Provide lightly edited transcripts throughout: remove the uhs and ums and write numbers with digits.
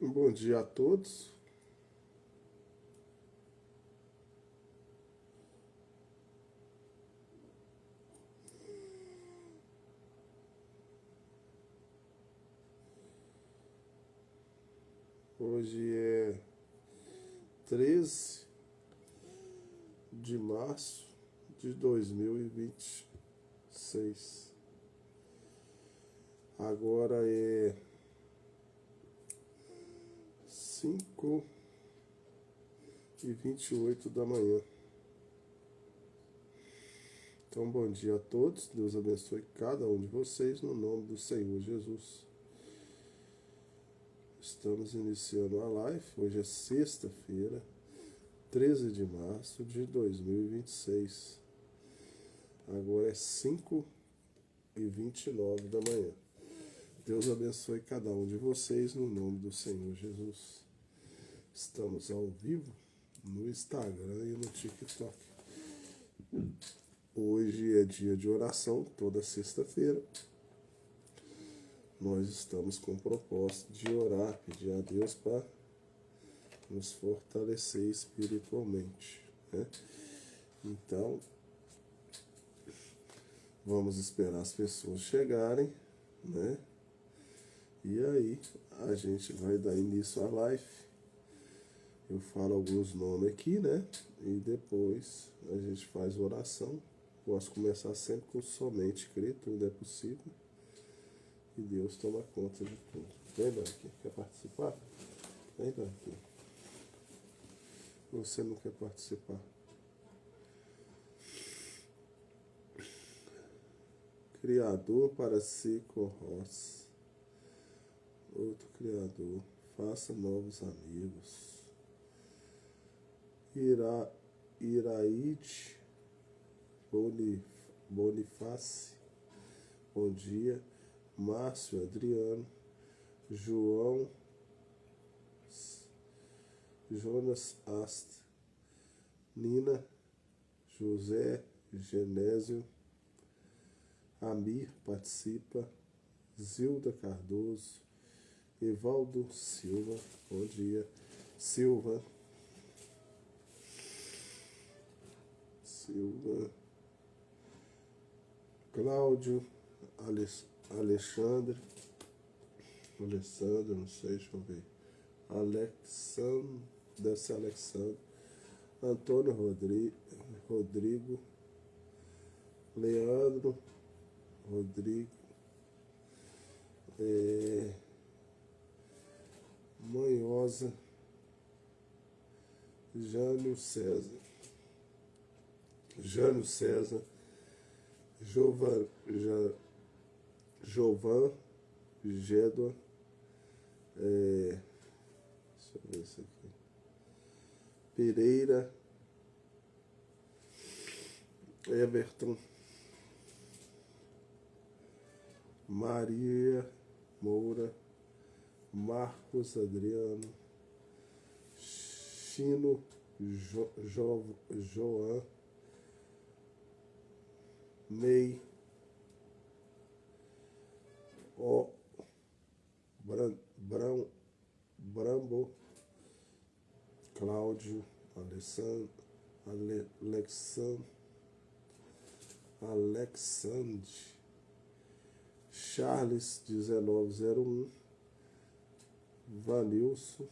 Um bom dia a todos. Hoje é 13 de março de 2026. Agora é 5h28 da manhã. Então, bom dia a todos. Deus abençoe cada um de vocês no nome do Senhor Jesus. Estamos iniciando a live. Hoje é sexta-feira, 13 de março de 2026. Agora é 5h29 da manhã. Deus abençoe cada um de vocês no nome do Senhor Jesus. Estamos ao vivo no Instagram e no TikTok. Hoje é dia de oração, toda sexta-feira. Nós estamos com o propósito de orar, pedir a Deus para nos fortalecer espiritualmente, né? Então, vamos esperar as pessoas chegarem, né? E aí, a gente vai dar início à live. Eu falo alguns nomes aqui, né? E depois a gente faz oração. Posso começar sempre com somente crer, tudo é possível. E Deus toma conta de tudo. Vem, Daqui, quer participar? Vem, Daqui. Você não quer participar? Criador para si corroce. Outro Criador, faça novos amigos. Iraide Boniface, bom dia. Márcio Adriano, João, Jonas Astre, Nina, José Genésio, Amir participa, Zilda Cardoso, Evaldo Silva, bom dia. Silva, Cláudio, Alexandre, não sei, deixa eu ver. Deve ser Alexandre. Antônio Rodrigo, Leandro Rodrigo, Manhosa, Jânio César, Jovan Gédua, deixa eu ver isso aqui, Pereira, Everton, Maria Moura, Marcos Adriano, Chino Joan, Ney, Brambo, Cláudio, Alexandre, Charles 1901, Vanilson,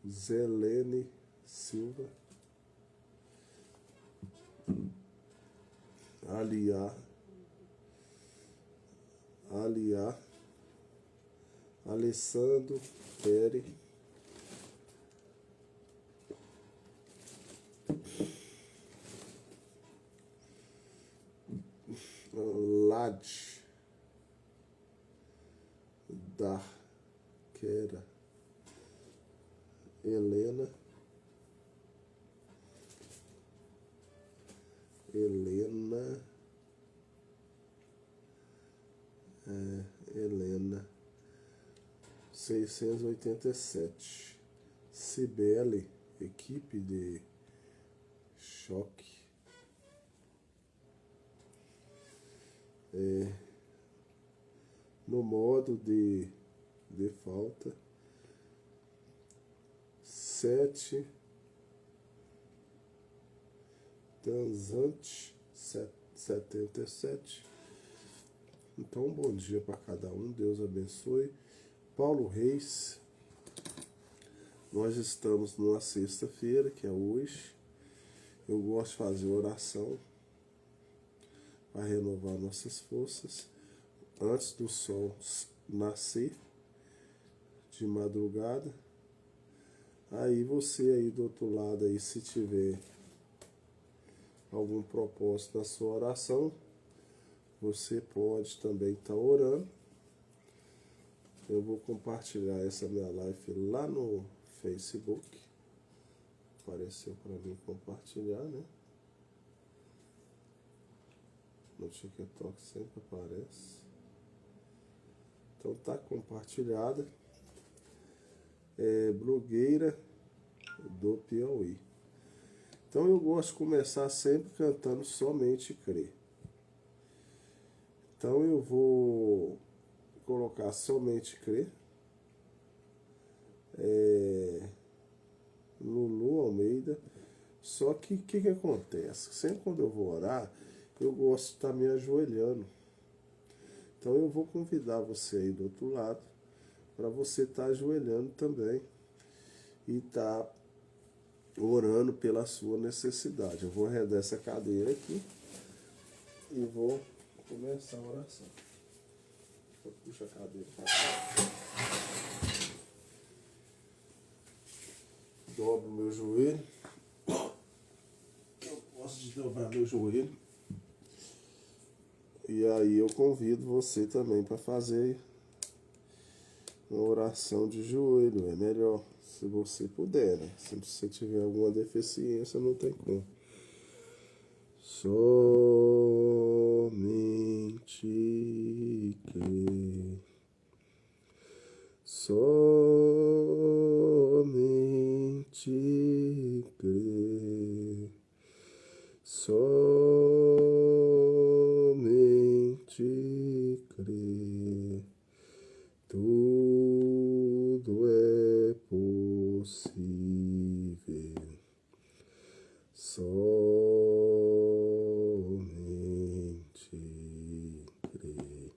Zelene Silva, Aliar, Alessandro Pere, Lade, Darquera, Helena, Helena 687, Cibele, equipe de choque, no modo de falta, 77 Danzante 77. Então, bom dia para cada um, Deus abençoe. Paulo Reis, nós estamos numa sexta-feira, que é hoje. Eu gosto de fazer oração para renovar nossas forças antes do sol nascer, de madrugada. Aí você aí do outro lado, aí, se tiver algum propósito na sua oração, você pode também estar orando. Eu vou compartilhar essa minha live lá no Facebook. Apareceu para mim compartilhar, né? No TikTok sempre aparece. Então tá compartilhada. Blogueira do Piauí. Então eu gosto de começar sempre cantando Somente Crer. Então eu vou colocar Somente Crer. Lulu Almeida. Só que o que acontece? Sempre quando eu vou orar, eu gosto de estar me ajoelhando. Então eu vou convidar você aí do outro lado para você estar ajoelhando também e estar orando pela sua necessidade. Eu vou arredar essa cadeira aqui e vou começar a oração. Eu puxo a cadeira para cá. Dobro meu joelho. Eu posso desdobrar meu joelho. E aí eu convido você também para fazer uma oração de joelho. É melhor, se você puder, né? Se você tiver alguma deficiência, não tem como. Somente crer. Somente crer. Somente crer. Tudo é possível. Somente crer.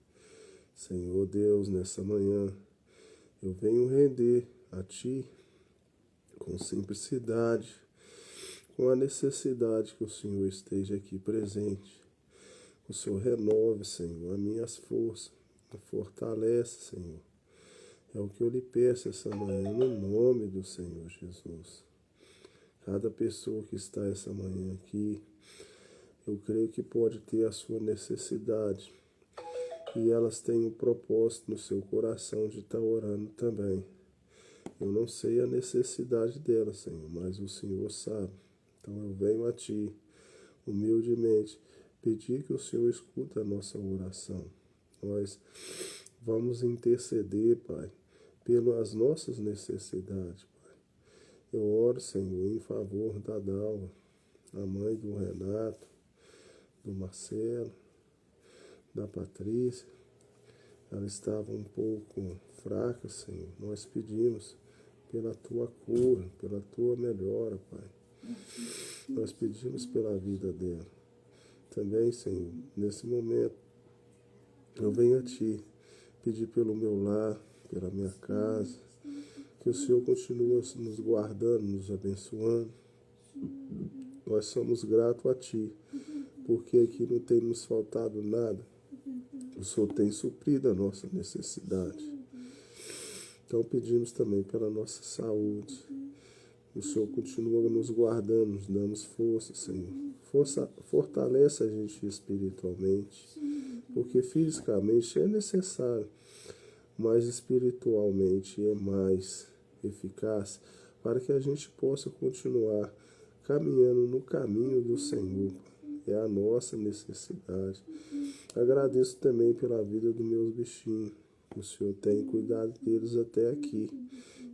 Senhor Deus, nessa manhã, eu venho render a Ti com simplicidade, com a necessidade que o Senhor esteja aqui presente. O Senhor renove, Senhor, as minhas forças, me fortalece, Senhor. É o que eu lhe peço essa manhã, no nome do Senhor Jesus. Cada pessoa que está essa manhã aqui, eu creio que pode ter a sua necessidade. E elas têm um propósito no seu coração de estar orando também. Eu não sei a necessidade delas, Senhor, mas o Senhor sabe. Então eu venho a Ti, humildemente, pedir que o Senhor escuta a nossa oração. Nós vamos interceder, Pai, pelas nossas necessidades, Pai. Eu oro, Senhor, em favor da Dalva, a mãe do Renato, do Marcelo, da Patrícia. Ela estava um pouco fraca, Senhor. Nós pedimos pela Tua cura, pela Tua melhora, Pai. Nós pedimos pela vida dela. Também, Senhor, nesse momento, eu venho a Ti pedir pelo meu lar, pela minha casa, que o Senhor continue nos guardando, nos abençoando. Nós somos gratos a Ti, porque aqui não tem nos faltado nada. O Senhor tem suprido a nossa necessidade. Então pedimos também pela nossa saúde. O Senhor continua nos guardando, nos dando força, Senhor. Fortalece a gente espiritualmente, porque fisicamente é necessário, mas espiritualmente é mais eficaz para que a gente possa continuar caminhando no caminho do Senhor. É a nossa necessidade. Agradeço também pela vida dos meus bichinhos. O Senhor tem cuidado deles até aqui.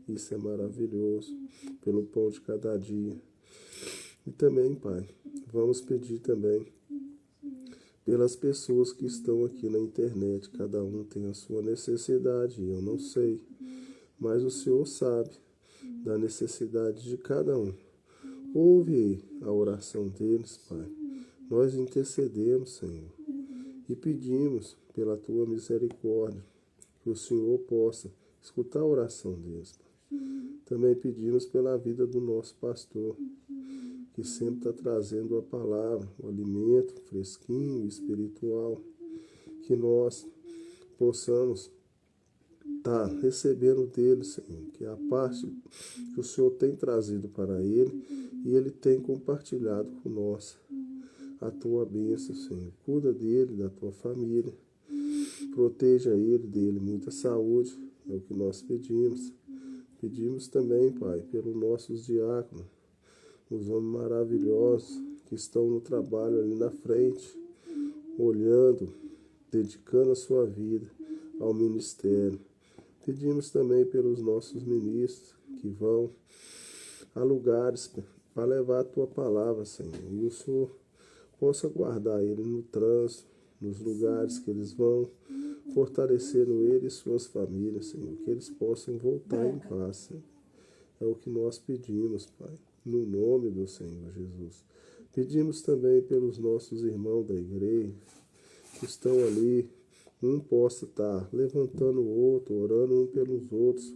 Isso é maravilhoso. Pelo pão de cada dia. E também, Pai, vamos pedir também pelas pessoas que estão aqui na internet. Cada um tem a sua necessidade, eu não sei. Mas o Senhor sabe. da necessidade de cada um. Ouve a oração deles, Pai. Nós intercedemos, Senhor, e pedimos pela Tua misericórdia que o Senhor possa escutar a oração deles, Pai. Também pedimos pela vida do nosso pastor, que sempre está trazendo a palavra, o alimento fresquinho, espiritual, que nós possamos estar recebendo dele, Senhor, que é a parte que o Senhor tem trazido para ele e ele tem compartilhado com nós. A Tua bênção, Senhor. Cuida dele, da Tua família. Proteja ele, dele muita saúde, é o que nós pedimos. Pedimos também, Pai, pelos nossos diáconos, os homens maravilhosos que estão no trabalho ali na frente, olhando, dedicando a sua vida ao ministério. Pedimos também pelos nossos ministros que vão a lugares para levar a Tua palavra, Senhor. E o Senhor possa guardar ele no trânsito, nos lugares que eles vão, fortalecendo ele e suas famílias, Senhor. Que eles possam voltar em paz, Senhor. É o que nós pedimos, Pai, no nome do Senhor Jesus. Pedimos também pelos nossos irmãos da igreja que estão ali, um possa estar levantando o outro, orando um pelos outros,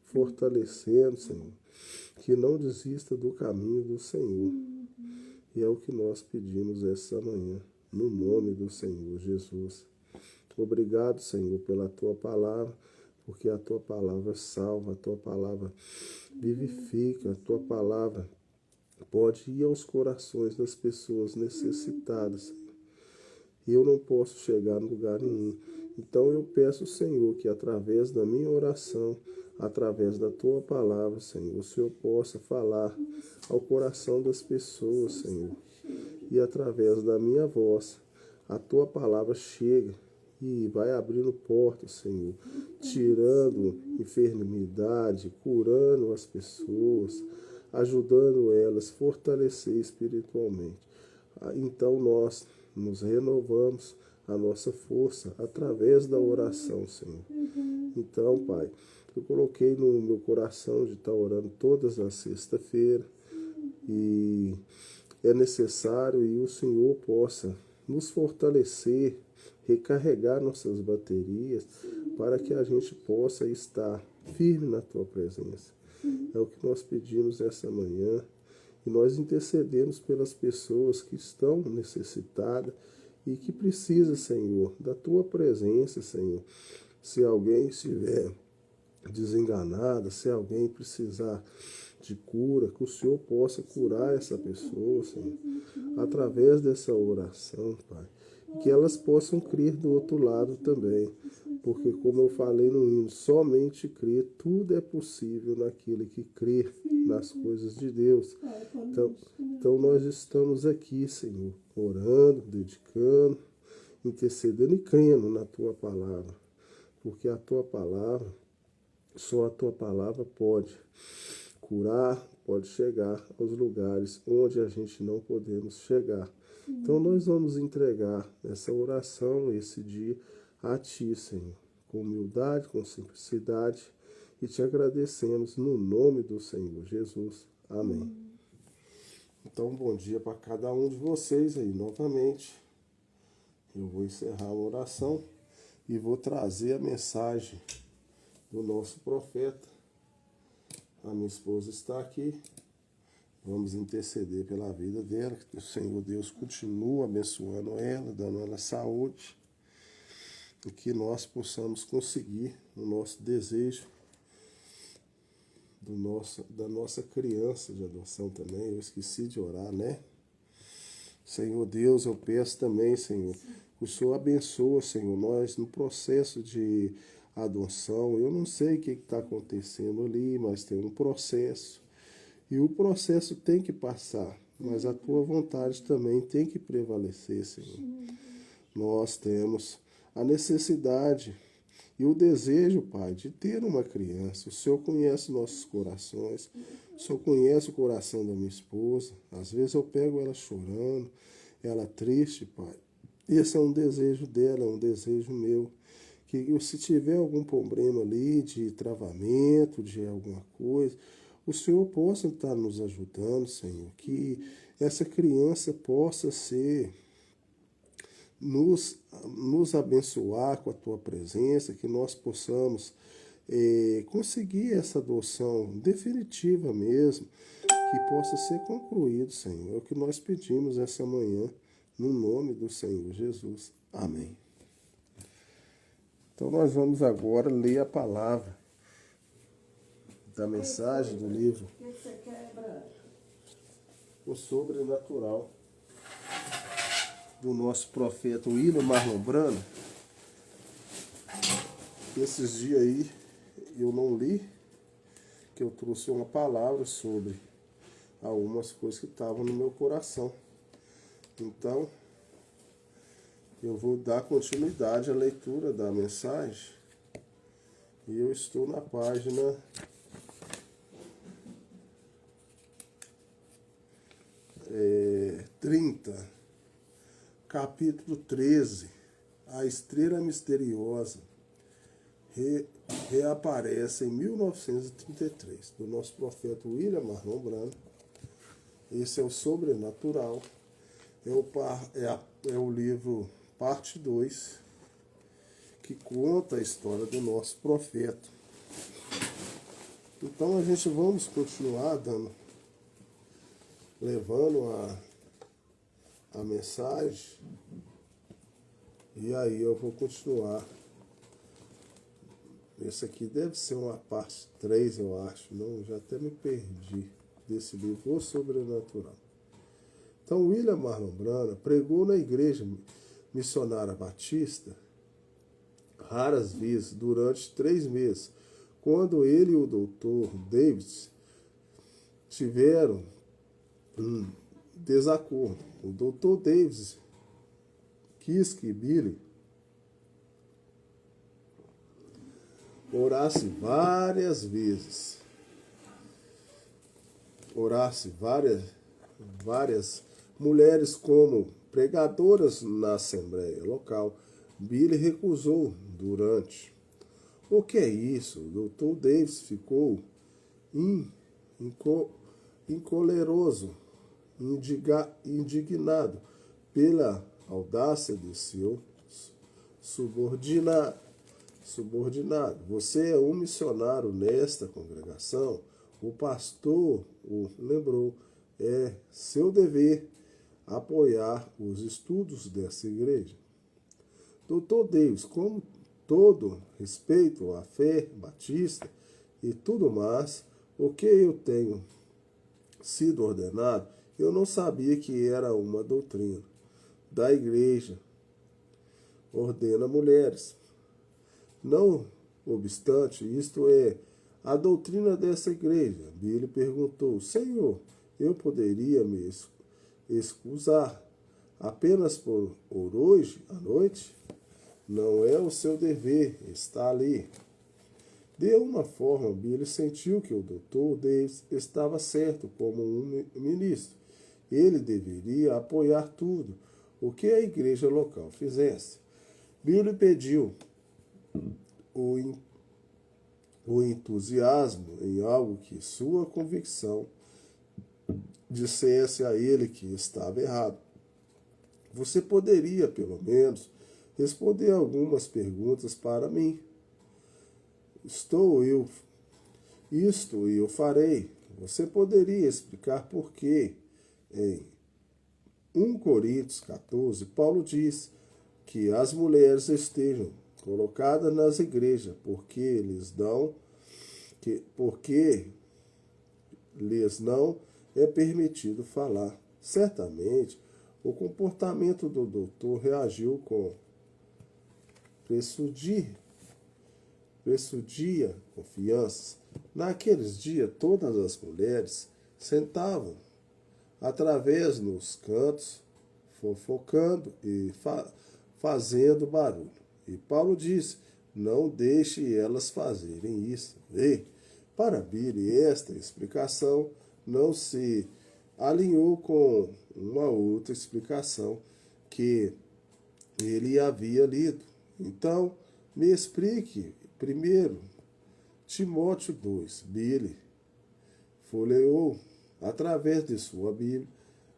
fortalecendo, Senhor, que não desista do caminho do Senhor. E é o que nós pedimos essa manhã, no nome do Senhor Jesus. Obrigado, Senhor, pela Tua palavra, porque a Tua palavra salva, a Tua palavra vivifica, a Tua palavra pode ir aos corações das pessoas necessitadas, Senhor. E eu não posso chegar em lugar nenhum. Então eu peço, Senhor, que através da minha oração, através da Tua palavra, Senhor, o Senhor possa falar ao coração das pessoas, Senhor. E através da minha voz, a Tua palavra chega e vai abrindo portas, Senhor, tirando enfermidade, curando as pessoas, ajudando elas, fortalecer espiritualmente. Então nós nos renovamos a nossa força através da oração, Senhor. Então, Pai, eu coloquei no meu coração de estar orando todas as sexta-feiras e é necessário e o Senhor possa nos fortalecer, recarregar nossas baterias para que a gente possa estar firme na Tua presença. É o que nós pedimos essa manhã. E nós intercedemos pelas pessoas que estão necessitadas e que precisam, Senhor, da Tua presença, Senhor. Se alguém estiver desenganada, se alguém precisar de cura, que o Senhor possa curar essa pessoa, Senhor, através dessa oração, Pai. E que elas possam crer do outro lado também. Porque, como eu falei no hino, somente crer, tudo é possível naquele que crê nas coisas de Deus. Então nós estamos aqui, Senhor, orando, dedicando, intercedendo e crendo na Tua palavra. Porque a Tua palavra, só a Tua palavra pode curar, pode chegar aos lugares onde a gente não podemos chegar. Então nós vamos entregar essa oração, esse dia, a Ti, Senhor, com humildade, com simplicidade, e Te agradecemos no nome do Senhor Jesus. Amém. Então, bom dia para cada um de vocês aí, novamente. Eu vou encerrar a oração e vou trazer a mensagem do nosso profeta. A minha esposa está aqui. Vamos interceder pela vida dela, que o Senhor Deus continue abençoando ela, dando ela saúde, e que nós possamos conseguir o nosso desejo da nossa criança de adoção também. Eu esqueci de orar, né? Senhor Deus, eu peço também, Senhor, que o Senhor abençoe, Senhor, nós no processo de adoção. Eu não sei o que está acontecendo ali, mas tem um processo. E o processo tem que passar, mas a Tua vontade também tem que prevalecer, Senhor. Nós temos a necessidade e o desejo, Pai, de ter uma criança. O Senhor conhece nossos corações, o Senhor conhece o coração da minha esposa. Às vezes eu pego ela chorando, ela triste, Pai. Esse é um desejo dela, é um desejo meu. Que se tiver algum problema ali de travamento, de alguma coisa, o Senhor possa estar nos ajudando, Senhor, que essa criança possa ser, nos abençoar com a Tua presença, que nós possamos conseguir essa adoção definitiva mesmo, que possa ser concluído, Senhor. É o que nós pedimos essa manhã, no nome do Senhor Jesus. Amém. Então nós vamos agora ler a palavra da mensagem do livro O Sobrenatural, do nosso profeta William Marlon Branham. Esses dias aí eu não li, que eu trouxe uma palavra sobre algumas coisas que estavam no meu coração. Então, eu vou dar continuidade à leitura da mensagem. E eu estou na página 30, capítulo 13. A estrela misteriosa reaparece em 1933, do nosso profeta William Marlon Branham. Esse é o Sobrenatural. É o livro parte 2, que conta a história do nosso profeta. Então a gente vamos continuar levando a mensagem, e aí eu vou continuar. Esse aqui deve ser uma parte 3, eu acho. Não, já até me perdi desse livro, O Sobrenatural. Então, William Marlon Branham pregou na igreja missionária batista raras vezes durante 3 meses, quando ele e o Dr. Davis tiveram um desacordo. O Dr. Davis quis que Billy orasse várias vezes. Orasse várias mulheres como pregadoras na assembleia local. Billy recusou durante. O que é isso? O Dr. Davis ficou encoleroso, indignado pela audácia de seu subordinado. Você é um missionário nesta congregação. O pastor o lembrou. É seu dever apoiar os estudos dessa igreja. Dr. Davis, com todo respeito à fé batista e tudo mais, o que eu tenho sido ordenado, eu não sabia que era uma doutrina da igreja. Ordena mulheres. Não obstante, isto é a doutrina dessa igreja. Billy perguntou: Senhor, eu poderia me excusar apenas por hoje à noite? Não é o seu dever estar ali. De uma forma, Billy sentiu que o Dr. Davis estava certo como um ministro. Ele deveria apoiar tudo o que a igreja local fizesse. Billy pediu o entusiasmo em algo que sua convicção dissesse a ele que estava errado. Você poderia, pelo menos, responder algumas perguntas para mim. Isto eu farei. Você poderia explicar por que, em 1 Coríntios 14, Paulo diz que as mulheres estejam colocadas nas igrejas, porque lhes não é permitido falar. Certamente, o comportamento do doutor reagiu com pressudia confiança. Naqueles dias, todas as mulheres sentavam através nos cantos, fofocando e fazendo barulho. E Paulo disse: não deixe elas fazerem isso. E, para Billy, esta explicação não se alinhou com uma outra explicação que ele havia lido. Então, me explique primeiro Timóteo 2. Billy folheou através de sua Bíblia,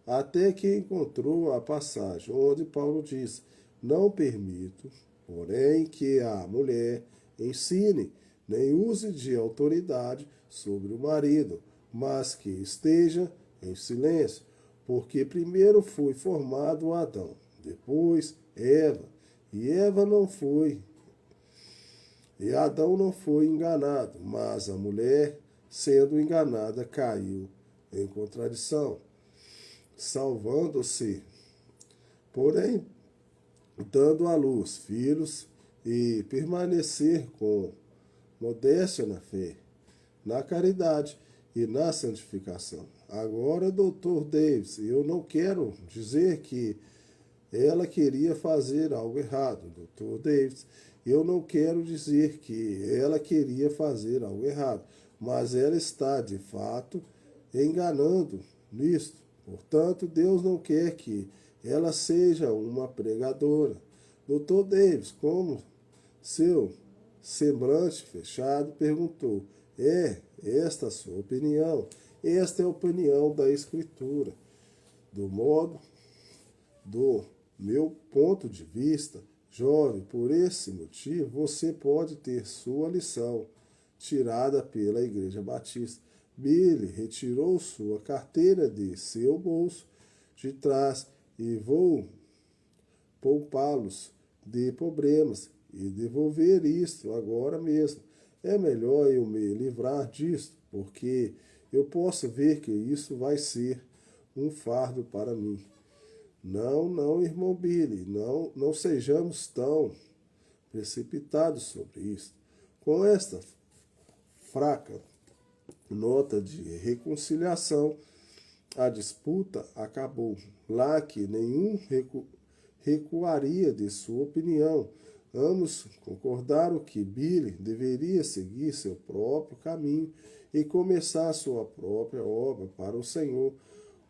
até que encontrou a passagem onde Paulo diz: não permito, porém, que a mulher ensine, nem use de autoridade sobre o marido, mas que esteja em silêncio, porque primeiro foi formado Adão, depois Eva, e Eva não foi, e Adão não foi enganado, mas a mulher, sendo enganada, caiu em contradição, salvando-se, porém, dando à luz filhos e permanecer com modéstia na fé, na caridade e na santificação. Agora, Dr. Davis, eu não quero dizer que ela queria fazer algo errado. Dr. Davis, eu não quero dizer que ela queria fazer algo errado, mas ela está, de fato, enganando nisto. Portanto, Deus não quer que ela seja uma pregadora. Dr. Davis, como seu semblante fechado, perguntou: é esta a sua opinião? Esta é a opinião da Escritura. Do meu ponto de vista, jovem, por esse motivo, você pode ter sua lição tirada pela Igreja Batista. Billy retirou sua carteira de seu bolso de trás e vou poupá-los de problemas e devolver isto agora mesmo. É melhor eu me livrar disto, porque eu posso ver que isso vai ser um fardo para mim. Não, irmão Billy, não sejamos tão precipitados sobre isso. Com esta fraca nota de reconciliação, a disputa acabou. Lá que nenhum recuaria de sua opinião. Ambos concordaram que Billy deveria seguir seu próprio caminho e começar sua própria obra para o Senhor.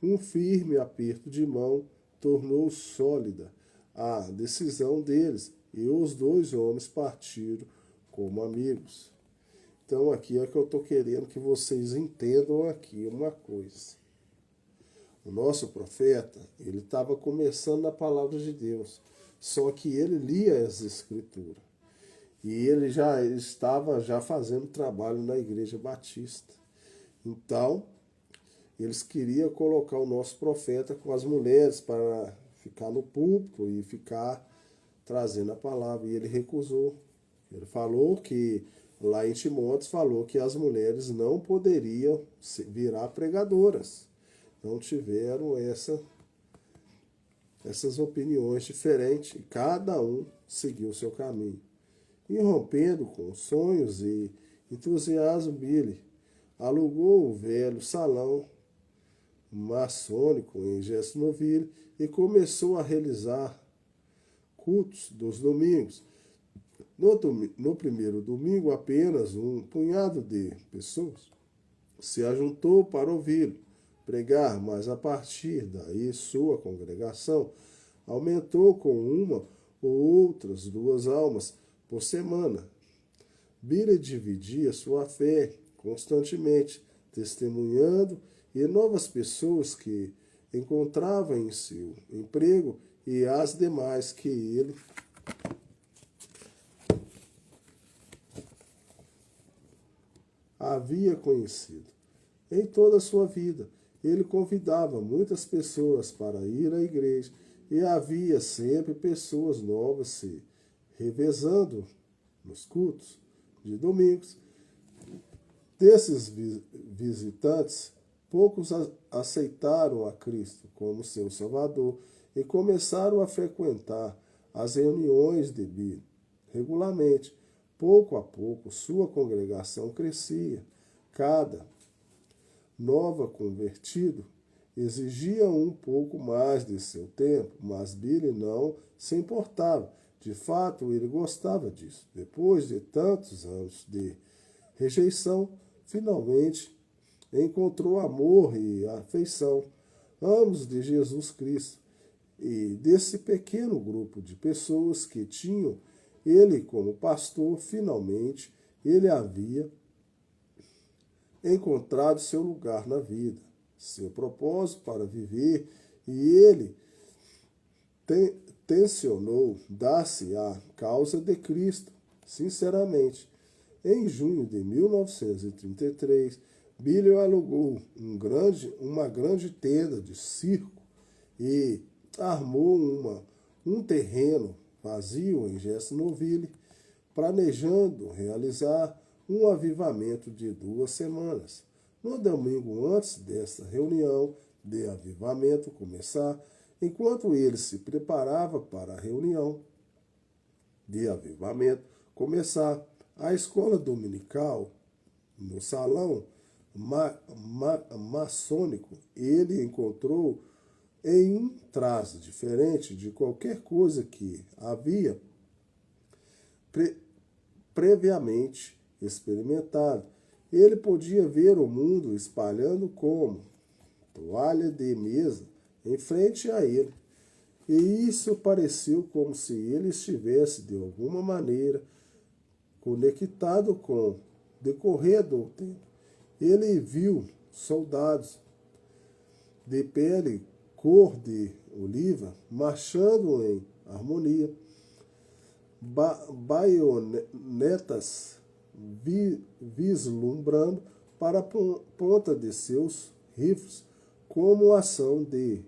Um firme aperto de mão tornou sólida a decisão deles e os dois homens partiram como amigos. Então aqui é que eu estou querendo que vocês entendam aqui uma coisa. O nosso profeta, ele estava começando na palavra de Deus, só que ele lia as Escrituras. E ele já estava fazendo trabalho na Igreja Batista. Então, eles queriam colocar o nosso profeta com as mulheres para ficar no púlpito e ficar trazendo a palavra. E ele recusou. Ele falou que, lá em Timóteo, falou que as mulheres não poderiam virar pregadoras. Não tiveram essas opiniões diferentes. E cada um seguiu o seu caminho. Irrompendo com sonhos e entusiasmo, Billy alugou o velho salão maçônico em Jeffersonville e começou a realizar cultos dos domingos. No primeiro domingo, apenas um punhado de pessoas se ajuntou para ouvi-lo pregar, mas a partir daí sua congregação aumentou com uma ou outras 2 almas por semana. Billy dividia sua fé constantemente, testemunhando e novas pessoas que encontrava em seu emprego e as demais que ele havia conhecido. Em toda a sua vida, ele convidava muitas pessoas para ir à igreja e havia sempre pessoas novas se revezando nos cultos de domingos. Desses visitantes, poucos aceitaram a Cristo como seu Salvador e começaram a frequentar as reuniões de Billy regularmente. Pouco a pouco, sua congregação crescia. Cada nova convertido exigia um pouco mais de seu tempo, mas Billy não se importava. De fato, ele gostava disso. Depois de tantos anos de rejeição, finalmente encontrou amor e afeição, ambos de Jesus Cristo, e desse pequeno grupo de pessoas que tinham ele como pastor, finalmente ele havia encontrado seu lugar na vida, seu propósito para viver, e ele tencionou dar-se à causa de Cristo, sinceramente. Em junho de 1933, Billy alugou uma grande tenda de circo e armou um terreno vazio em Jeffersonville, planejando realizar um avivamento de 2 semanas. No domingo antes desta reunião de avivamento começar, enquanto ele se preparava para a reunião de avivamento começar, a escola dominical, no salão maçônico, ele encontrou em um traço diferente de qualquer coisa que havia previamente experimentado. Ele podia ver o mundo espalhando como toalha de mesa em frente a ele. E isso pareceu como se ele estivesse, de alguma maneira, conectado com o decorrer do tempo. Ele viu soldados de pele cor de oliva marchando em harmonia, baionetas vislumbrando para a ponta de seus rifles como ação de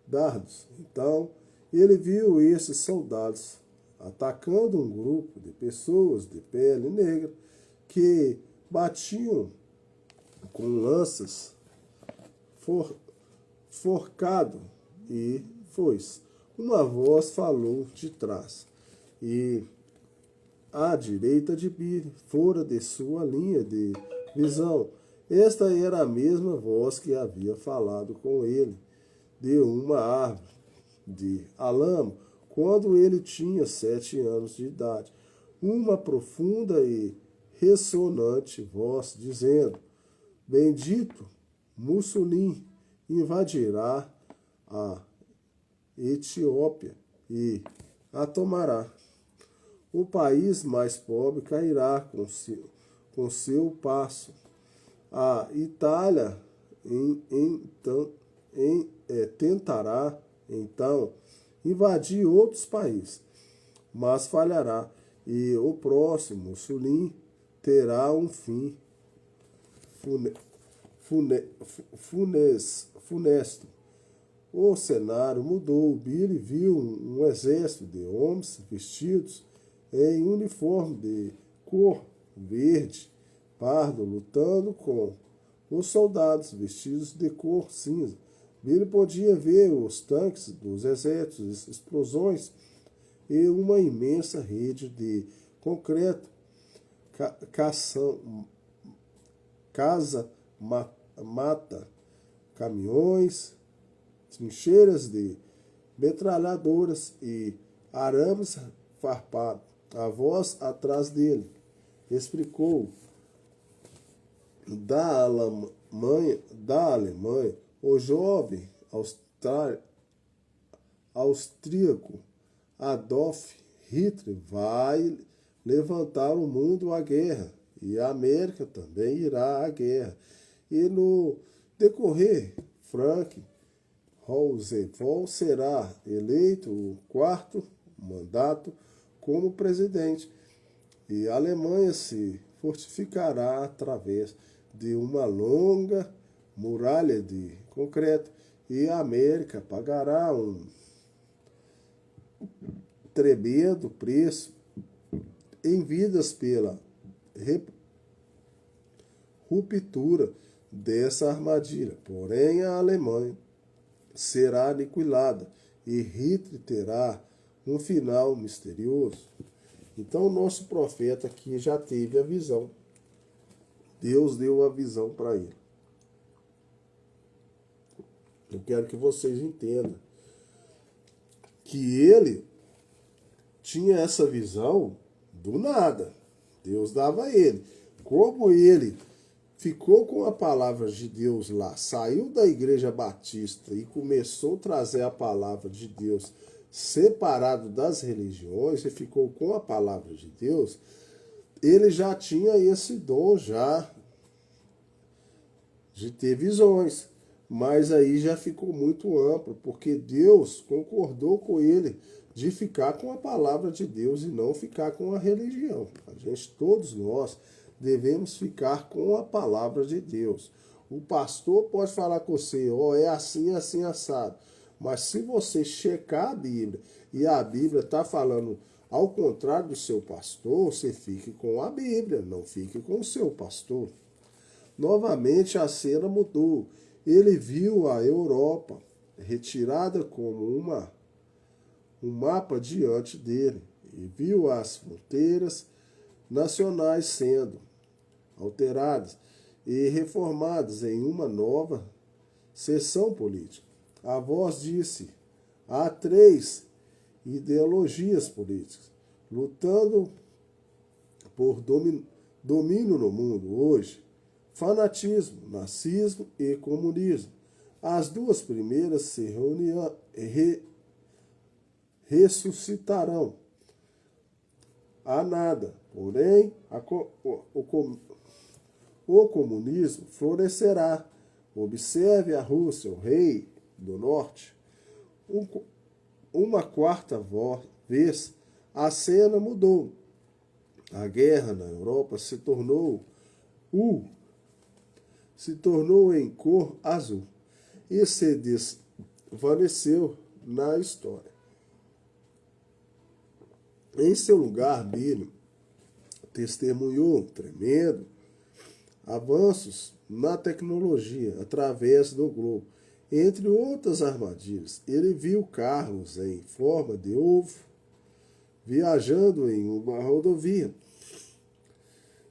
dardos. Então, ele viu esses soldados atacando um grupo de pessoas de pele negra que batiam com lanças forcado e foice. Uma voz falou de trás, e à direita de Billy, fora de sua linha de visão. Esta era a mesma voz que havia falado com ele de uma árvore de álamo quando ele tinha 7 anos de idade. Uma profunda e ressonante voz dizendo: Bendito Mussolini invadirá a Etiópia e a tomará. O país mais pobre cairá com seu passo. A Itália tentará, então, invadir outros países, mas falhará, e o próximo Mussolini terá um fim funesto. O cenário mudou. Billy viu um exército de homens vestidos em uniforme de cor verde pardo lutando com os soldados vestidos de cor cinza. Billy podia ver os tanques dos exércitos, explosões e uma imensa rede de concreto, mata, caminhões, trincheiras de metralhadoras e arames farpados. A voz atrás dele explicou: da Alemanha, o jovem austríaco Adolf Hitler vai levantar o mundo à guerra, e a América também irá à guerra. E no decorrer, Frank Roosevelt será eleito o 4º mandato como presidente, e a Alemanha se fortificará através de uma longa muralha de concreto, e a América pagará um tremendo preço em vidas pela ruptura dessa armadilha. Porém, a Alemanha será aniquilada e Hitler terá um final misterioso. Então, o nosso profeta aqui já teve a visão. Deus deu a visão para ele. Eu quero que vocês entendam que ele tinha essa visão do nada. Deus dava a ele. Como ele ficou com a palavra de Deus lá, saiu da igreja batista e começou a trazer a palavra de Deus separado das religiões, e ficou com a palavra de Deus, ele já tinha esse dom já de ter visões. Mas aí já ficou muito amplo, porque Deus concordou com ele de ficar com a palavra de Deus e não ficar com a religião. A gente, todos nós, devemos ficar com a palavra de Deus. O pastor pode falar com você, é assim, assim, assado. Mas se você checar a Bíblia e a Bíblia está falando ao contrário do seu pastor, você fique com a Bíblia, não fique com o seu pastor. Novamente a cena mudou. Ele viu a Europa retirada como um mapa diante dele e viu as fronteiras nacionais sendo alteradas e reformadas em uma nova seção política. A voz disse: há três ideologias políticas lutando por domínio no mundo hoje: fanatismo, nazismo e comunismo. As duas primeiras se ressuscitarão a nada, porém o comunismo florescerá. Observe a Rússia, o rei do norte. Uma quarta vez, a cena mudou. A guerra na Europa se tornou em cor azul e se desvaneceu na história. Em seu lugar, Billy testemunhou tremendo avanços na tecnologia através do globo. Entre outras armadilhas, ele viu carros em forma de ovo viajando em uma rodovia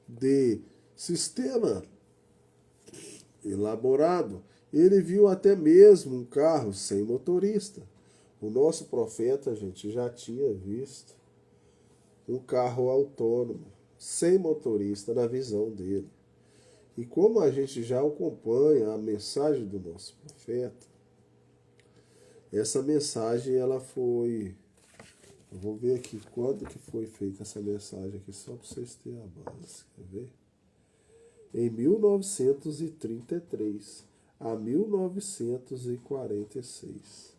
de sistema elaborado. Ele viu até mesmo um carro sem motorista. O nosso profeta, gente, já tinha visto um carro autônomo, sem motorista, na visão dele. E como a gente já acompanha a mensagem do nosso profeta, essa mensagem ela foi... Eu vou ver aqui quando que foi feita essa mensagem aqui, só para vocês terem a base. Quer ver? Em 1933 a 1946.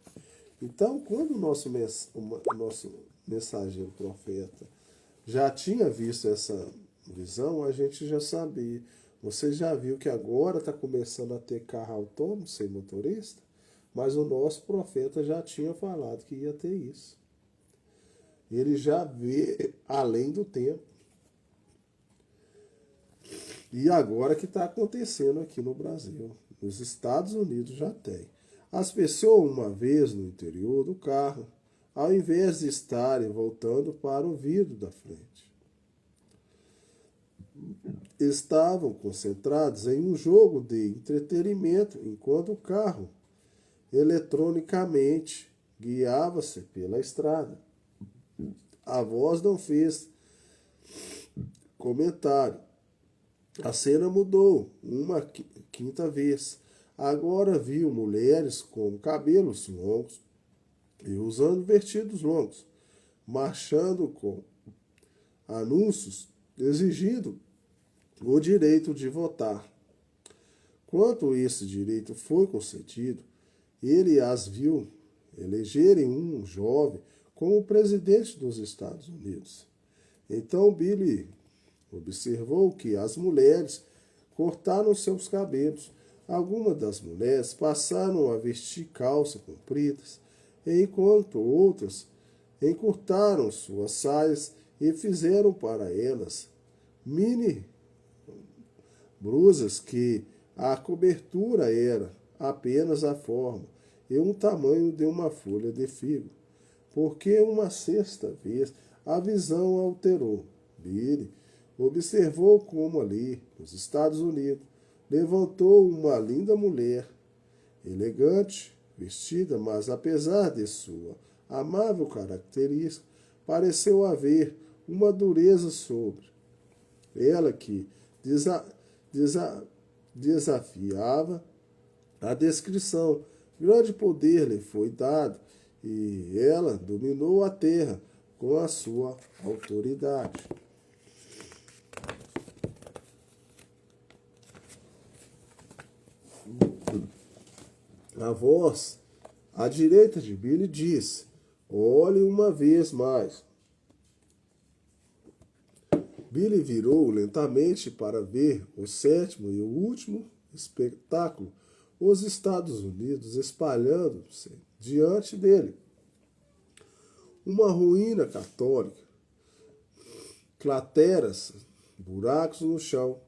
Então, quando o nosso mensageiro profeta já tinha visto essa visão, a gente já sabia. Você já viu que agora está começando a ter carro autônomo sem motorista? Mas o nosso profeta já tinha falado que ia ter isso. Ele já vê além do tempo. E agora que está acontecendo aqui no Brasil. Nos Estados Unidos já tem. As pessoas, uma vez no interior do carro, ao invés de estarem voltando para o vidro da frente, estavam concentrados em um jogo de entretenimento, enquanto o carro eletronicamente guiava-se pela estrada. A voz não fez comentário. A cena mudou uma quinta vez. Agora viu mulheres com cabelos longos e usando vestidos longos, marchando com anúncios exigindo o direito de votar. Quando esse direito foi concedido, ele as viu elegerem um jovem como presidente dos Estados Unidos. Então Billy observou que as mulheres cortaram seus cabelos. Algumas das mulheres passaram a vestir calças compridas, enquanto outras encurtaram suas saias e fizeram para elas mini blusas que a cobertura era apenas a forma e um tamanho de uma folha de figo. Porque uma sexta vez a visão alterou. Billy observou como ali, nos Estados Unidos, levantou uma linda mulher, elegante, vestida, mas apesar de sua amável característica, pareceu haver uma dureza sobre ela que desafiava a descrição. Grande poder lhe foi dado e ela dominou a terra com a sua autoridade. A voz à direita de Billy disse: olhe uma vez mais. Billy virou lentamente para ver o sétimo e o último espetáculo, os Estados Unidos espalhando-se diante dele. Uma ruína católica, crateras, buracos no chão,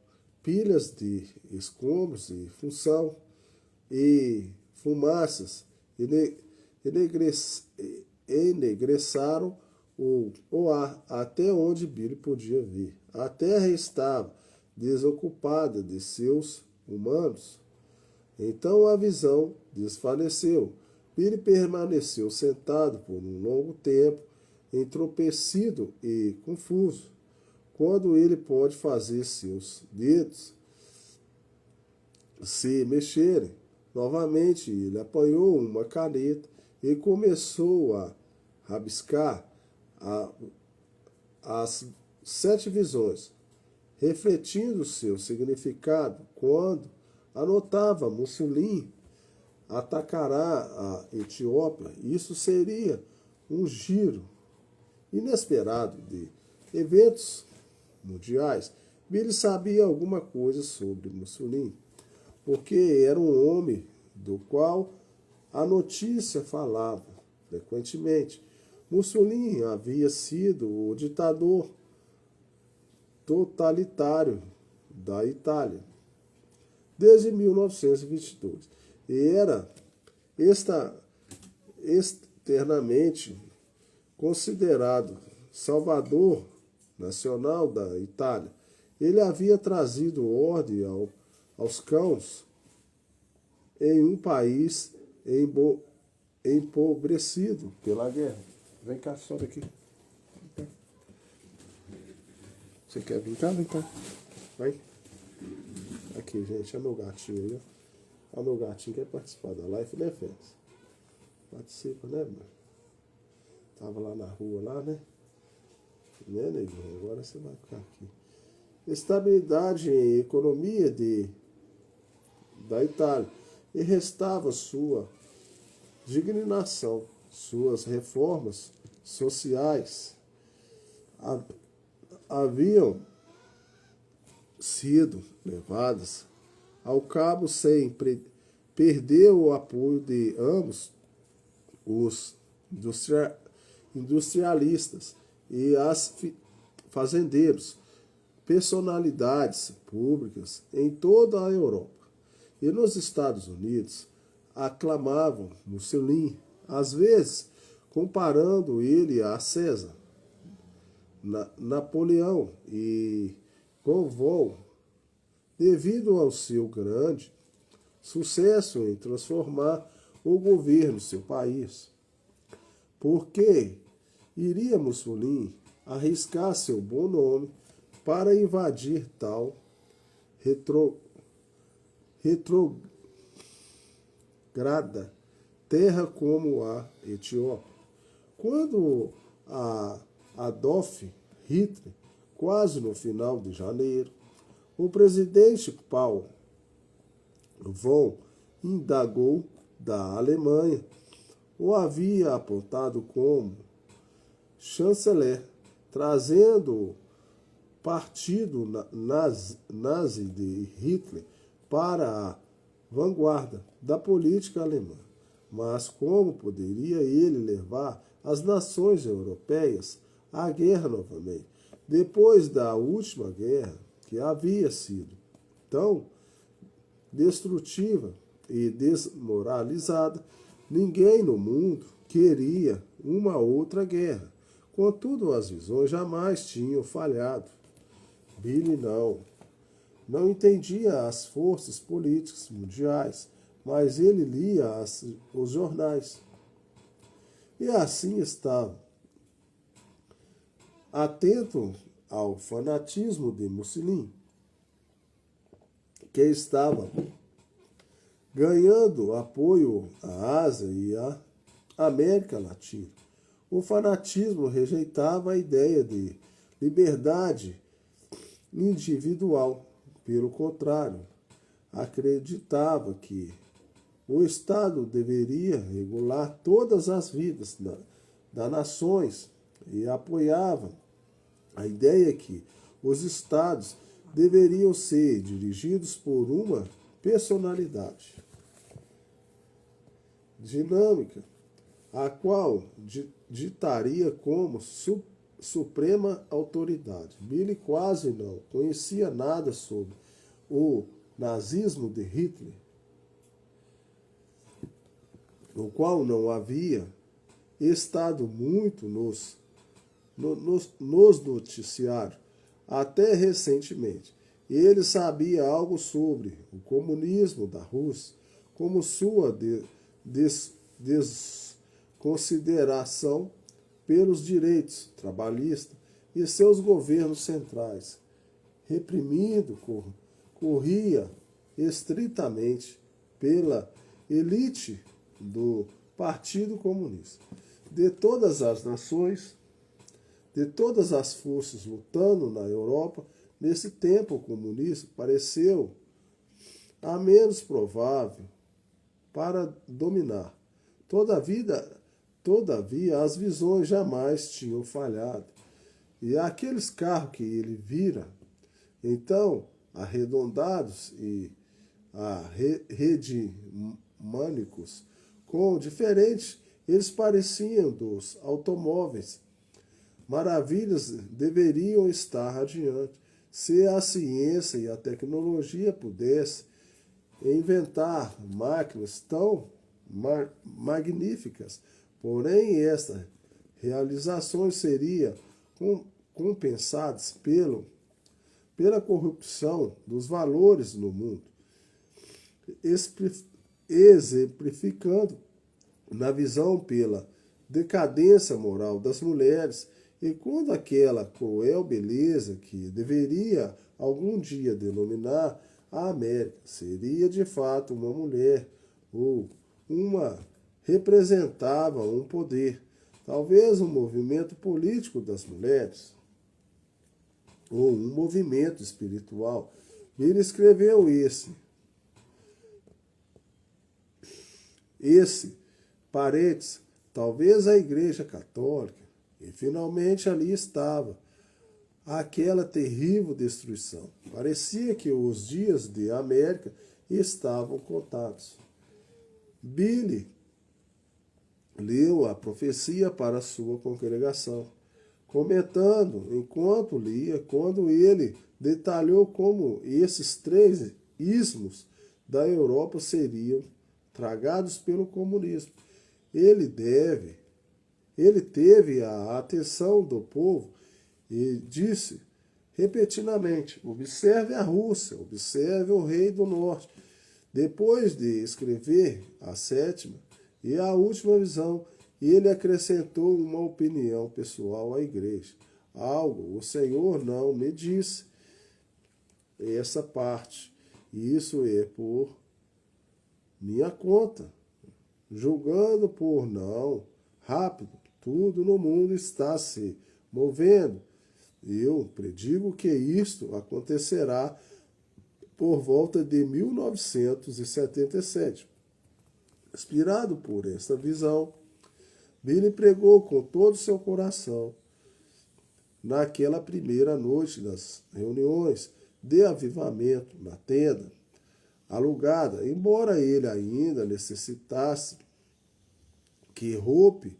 pilhas de escombros e função e fumaças enegreçaram o ar até onde Billy podia ver. A terra estava desocupada de seus humanos. Então a visão desvaneceu. Billy permaneceu sentado por um longo tempo, entorpecido e confuso. Quando ele pode fazer seus dedos se mexerem, novamente ele apanhou uma caneta e começou a rabiscar as 7 visões, refletindo seu significado quando anotava Mussolini atacará a Etiópia. Isso seria um giro inesperado de eventos mundiais. Billy sabia alguma coisa sobre Mussolini, porque era um homem do qual a notícia falava frequentemente. Mussolini havia sido o ditador totalitário da Itália desde 1922 e era externamente considerado salvador nacional da Itália. Ele havia trazido ordem aos cães em um país empobrecido pela guerra. Vem cá, sobe aqui. Você quer vir cá? Vem cá. Vai. Aqui, gente, é meu gatinho aí, ó. É meu gatinho quer participar da live, né, Félix? Participa, né, mano? Tava lá na rua, lá, né? Né, neguinho? Agora você vai ficar aqui. Estabilidade em economia da Itália. E restava sua dignação, suas reformas sociais haviam sido levadas ao cabo sem perder o apoio de ambos os industrialistas e fazendeiros, personalidades públicas em toda a Europa e nos Estados Unidos aclamavam Mussolini, às vezes comparando ele a César, Napoleão e Cromwell, devido ao seu grande sucesso em transformar o governo do seu país. Por que iria Mussolini arriscar seu bom nome para invadir tal retrograda terra como a Etiópia? Quando Adolf Hitler, quase no final de janeiro, o presidente Paul von indagou da Alemanha, o havia apontado como chanceler, trazendo o partido nazi de Hitler para a vanguarda da política alemã. Mas como poderia ele levar as nações europeias à guerra novamente, depois da última guerra, que havia sido tão destrutiva e desmoralizada? Ninguém no mundo queria uma outra guerra. Contudo, as visões jamais tinham falhado. Billy não entendia as forças políticas mundiais, mas ele lia os jornais. E assim estava, atento ao fanatismo de Mussolini, que estava ganhando apoio à Ásia e à América Latina. O fanatismo rejeitava a ideia de liberdade individual. Pelo contrário, acreditava que O Estado deveria regular todas as vidas das nações e apoiava a ideia que os Estados deveriam ser dirigidos por uma personalidade dinâmica, a qual ditaria como suprema autoridade. Billy quase não conhecia nada sobre o nazismo de Hitler, o qual não havia estado muito nos noticiários até recentemente. Ele sabia algo sobre o comunismo da Rússia, como sua desconsideração pelos direitos trabalhistas e seus governos centrais, reprimindo, corria estritamente pela elite do Partido Comunista. De todas as nações, de todas as forças lutando na Europa, nesse tempo o comunismo pareceu a menos provável para dominar. Todavia, as visões jamais tinham falhado. E aqueles carros que ele vira, então, arredondados e redimânicos, com diferentes, eles pareciam dos automóveis. Maravilhas deveriam estar adiante. Se a ciência e a tecnologia pudessem inventar máquinas tão magníficas, porém estas realizações seriam compensadas pela corrupção dos valores no mundo, exemplificando na visão pela decadência moral das mulheres, e quando aquela cruel beleza que deveria algum dia denominar a América seria de fato uma mulher, ou representava um poder, talvez um movimento político das mulheres, ou um movimento espiritual. Ele escreveu esse parênteses, talvez a Igreja Católica, e finalmente ali estava aquela terrível destruição. Parecia que os dias de América estavam contados. Billy leu a profecia para a sua congregação, comentando enquanto lia, quando ele detalhou como esses 3 ismos da Europa seriam tragados pelo comunismo. Ele teve a atenção do povo e disse repetidamente: observe a Rússia, observe o rei do norte. Depois de escrever a 7ª e a última visão, ele acrescentou uma opinião pessoal à igreja. Algo o Senhor não me disse essa parte. Isso é por minha conta. Julgando por não, rápido, tudo no mundo está se movendo. Eu predigo que isto acontecerá por volta de 1977. Inspirado por esta visão, Billy pregou com todo o seu coração naquela primeira noite das reuniões de avivamento na tenda alugada, embora ele ainda necessitasse que Hope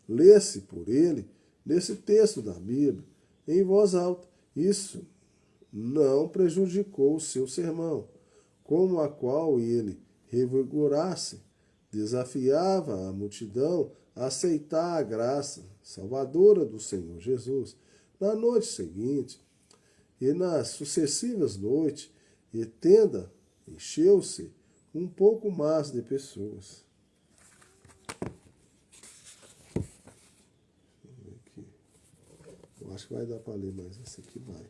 lesse por ele nesse texto da Bíblia em voz alta. Isso não prejudicou o seu sermão, como a qual ele revigorasse, desafiava a multidão a aceitar a graça salvadora do Senhor Jesus. Na noite seguinte e nas sucessivas noites, a tenda encheu-se um pouco mais de pessoas. Eu acho que vai dar para ler, mas esse aqui vai.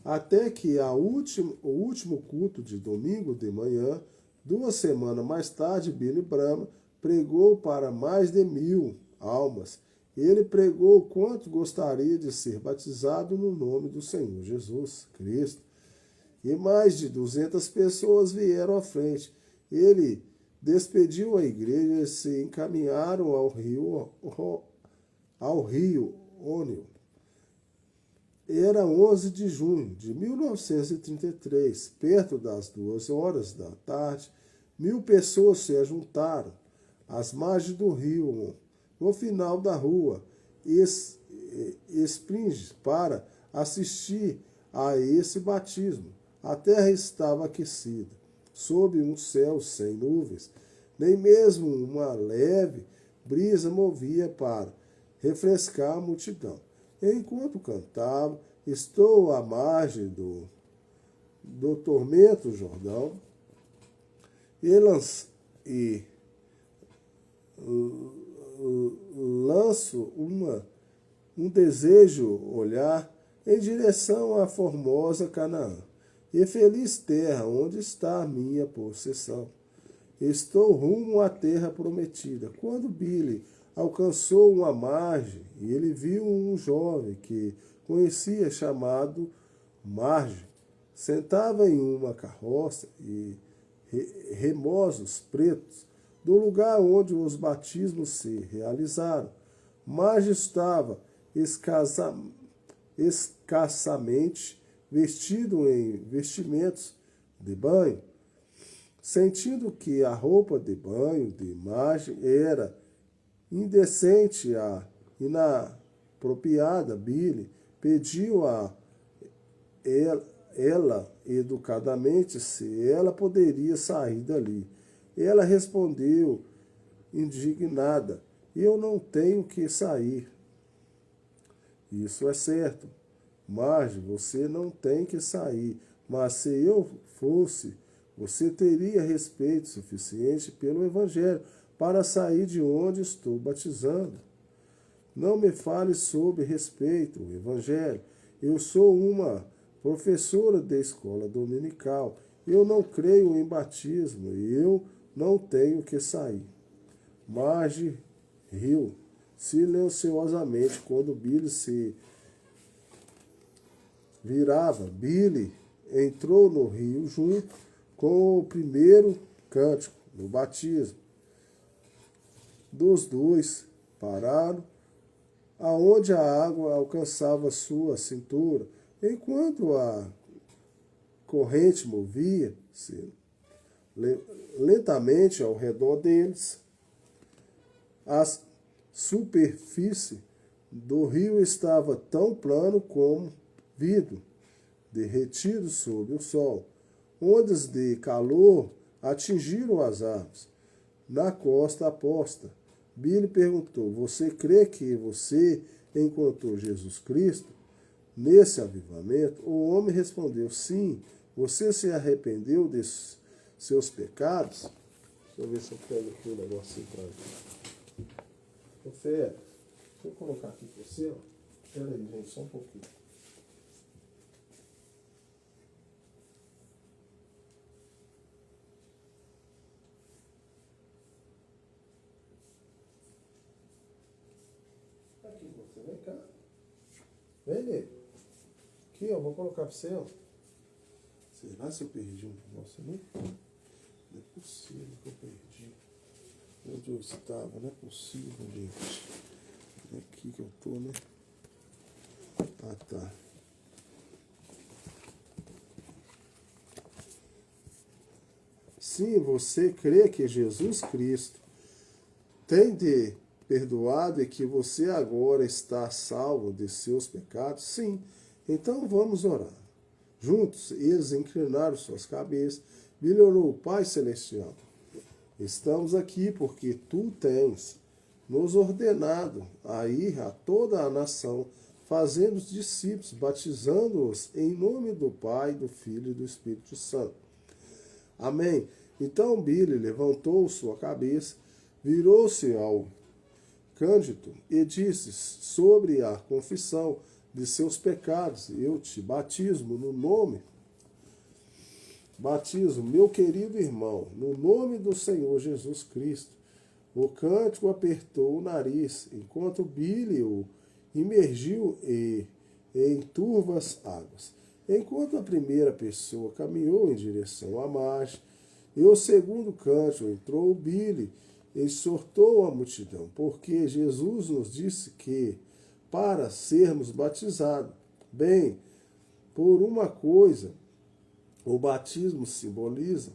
Até que o último culto de domingo de manhã, 2 semanas mais tarde, Billy Graham pregou para mais de 1000 almas. Ele pregou quanto gostaria de ser batizado no nome do Senhor Jesus Cristo. E mais de 200 pessoas vieram à frente. Ele despediu a igreja e se encaminharam ao rio Ônio. Era 11 de junho de 1933, perto das 2 horas da tarde, 1.000 pessoas se ajuntaram às margens do rio, no final da rua Spring, para assistir a esse batismo. A terra estava aquecida, sob um céu sem nuvens, nem mesmo uma leve brisa movia para refrescar a multidão. Enquanto cantava, estou à margem do tormento Jordão, e lanço um desejo olhar em direção à formosa Canaã, e feliz terra onde está a minha possessão. Estou rumo à terra prometida. Quando Billy alcançou uma margem, e ele viu um jovem que conhecia chamado Marge, sentava em uma carroça e remosos pretos do lugar onde os batismos se realizaram. Marge estava escassamente vestido em vestimentos de banho. Sentindo que a roupa de banho de Marge era indecente e inapropriada, Billy pediu a ela educadamente se ela poderia sair dali. Ela respondeu indignada: eu não tenho que sair. Isso é certo, Marge, você não tem que sair, mas se eu fosse, você teria respeito suficiente pelo Evangelho para sair de onde estou batizando. Não me fale sobre respeito, o Evangelho. Eu sou uma professora de escola dominical. Eu não creio em batismo e eu não tenho que sair. Marge riu silenciosamente quando Billy se virava. Billy entrou no rio junto com o primeiro cântico do batismo. Dos dois pararam aonde a água alcançava sua cintura, enquanto a corrente movia-se lentamente ao redor deles. A superfície do rio estava tão plano como vidro, derretido sob o sol. Ondas de calor atingiram as árvores. Na costa oposta, Billy perguntou: você crê que você encontrou Jesus Cristo nesse avivamento? O homem respondeu: sim. Você se arrependeu de seus pecados? Deixa eu ver se eu pego aqui um negocinho para ver. Confere. Deixa eu colocar aqui para você. Espera aí, gente, só um pouquinho. Aqui, você vem cá. Vem, nego. Aqui, ó, vou colocar para você, ó. Será se eu perdi um negócio ali? Não é possível que eu perdi. Onde eu estava? Não é possível, gente. É aqui que eu tô, né? Ah, tá. Sim, você crê que Jesus Cristo tem de perdoado e que você agora está salvo de seus pecados? Sim. Então vamos orar. Juntos, eles inclinaram suas cabeças. Billy orou: Pai Celestial, estamos aqui porque Tu tens nos ordenado a ir a toda a nação, fazendo os discípulos, batizando-os em nome do Pai, do Filho e do Espírito Santo. Amém. Então Billy levantou sua cabeça, virou-se ao Cândido e disse: sobre a confissão de seus pecados, eu te batismo no nome. Batizo, meu querido irmão, no nome do Senhor Jesus Cristo. O cântico apertou o nariz, enquanto Billy o imergiu em turvas águas. Enquanto a primeira pessoa caminhou em direção à margem, E o segundo cântico entrou Billy, exortou a multidão, porque Jesus nos disse que, para sermos batizados, bem, por uma coisa, o batismo simboliza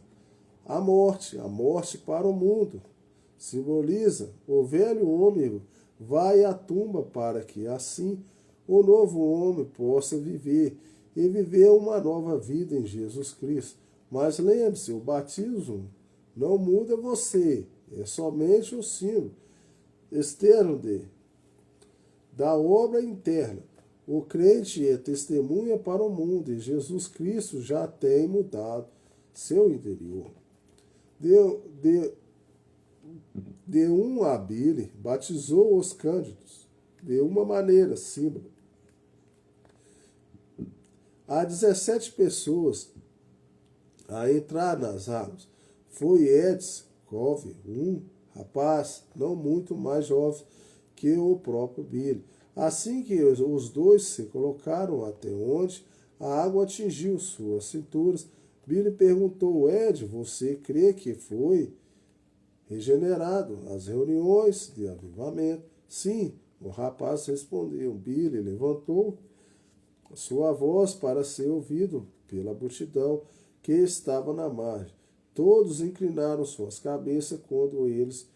a morte para o mundo. Simboliza o velho homem vai à tumba para que assim o novo homem possa viver e viver uma nova vida em Jesus Cristo. Mas lembre-se, o batismo não muda você, é somente o símbolo externo da obra interna. O crente é testemunha para o mundo e Jesus Cristo já tem mudado seu interior. De um a Billy, batizou os cândidos, de uma maneira, símbolo. Há 17 pessoas a entrar nas águas. Foi Edson Cove, um rapaz não muito mais jovem que o próprio Billy. Assim que os dois se colocaram até onde a água atingiu suas cinturas, Billy perguntou: Ed, você crê que foi regenerado as reuniões de avivamento? Sim, o rapaz respondeu. Billy levantou sua voz para ser ouvido pela multidão que estava na margem. Todos inclinaram suas cabeças quando eles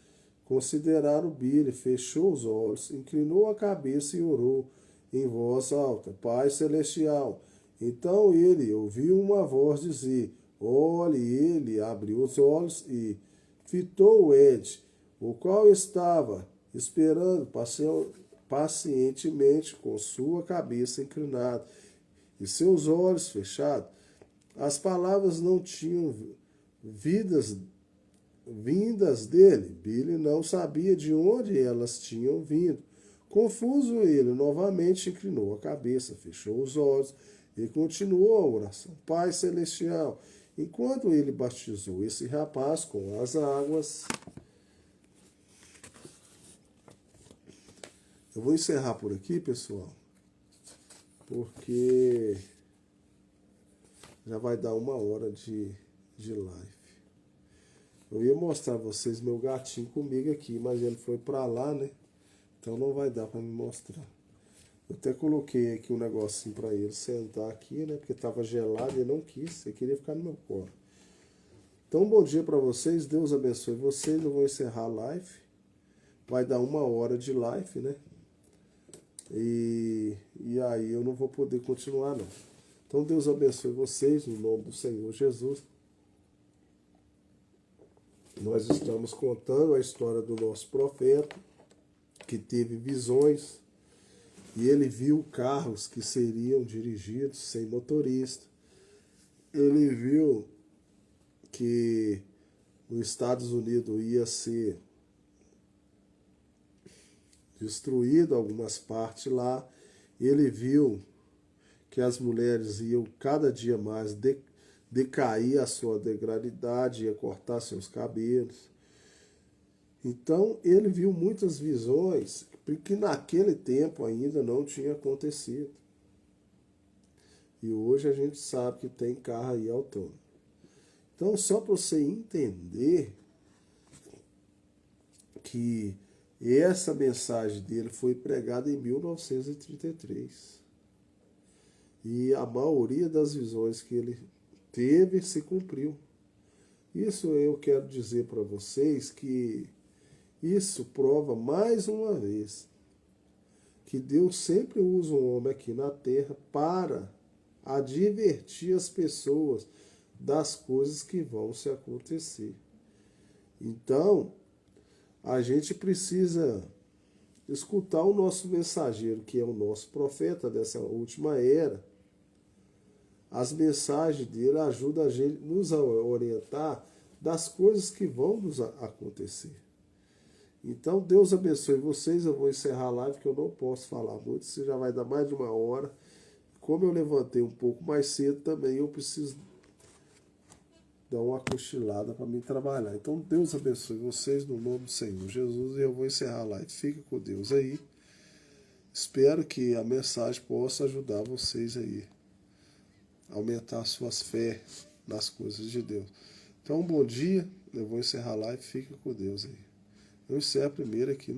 consideraram Billy. Fechou os olhos, inclinou a cabeça e orou em voz alta: Pai Celestial. Então ele ouviu uma voz dizer: olhe. Ele abriu os olhos e fitou o Ed, o qual estava esperando pacientemente com sua cabeça inclinada e seus olhos fechados. As palavras não tinham vindas dele. Billy não sabia de onde elas tinham vindo. Confuso, ele novamente inclinou a cabeça, fechou os olhos e continuou a oração. Pai Celestial, enquanto ele batizou esse rapaz com as águas. Eu vou encerrar por aqui, pessoal, porque já vai dar 1 hora de live. Eu ia mostrar a vocês meu gatinho comigo aqui, mas ele foi pra lá, né? Então não vai dar pra me mostrar. Eu até coloquei aqui um negocinho pra ele sentar aqui, né? Porque tava gelado e ele não quis, ele queria ficar no meu colo. Então, bom dia pra vocês, Deus abençoe vocês. Eu vou encerrar a live. Vai dar 1 hora de live, né? E aí eu não vou poder continuar, não. Então, Deus abençoe vocês, no nome do Senhor Jesus. Nós estamos contando a história do nosso profeta, que teve visões, e ele viu carros que seriam dirigidos sem motorista. Ele viu que os Estados Unidos ia ser destruído algumas partes lá. Ele viu que as mulheres iam cada dia mais decair a sua degradaridade, ia cortar seus cabelos. Então ele viu muitas visões que naquele tempo ainda não tinha acontecido. E hoje a gente sabe que tem carro aí autônomo. Então, só para você entender que essa mensagem dele foi pregada em 1933. E a maioria das visões que ele teve se cumpriu. Isso eu quero dizer para vocês que isso prova mais uma vez que Deus sempre usa um homem aqui na terra para advertir as pessoas das coisas que vão se acontecer. Então, a gente precisa escutar o nosso mensageiro, que é o nosso profeta dessa última era. As mensagens dele ajudam a gente, nos a orientar das coisas que vão nos acontecer. Então, Deus abençoe vocês. Eu vou encerrar a live, que eu não posso falar muito, você já vai dar mais de 1 hora. Como eu levantei um pouco mais cedo também, eu preciso dar uma cochilada para mim trabalhar. Então, Deus abençoe vocês no nome do Senhor Jesus. E eu vou encerrar a live. Fique com Deus aí. Espero que a mensagem possa ajudar vocês aí a aumentar suas fé nas coisas de Deus. Então, bom dia. Eu vou encerrar a live. Fica com Deus aí. Eu encerro a primeira aqui.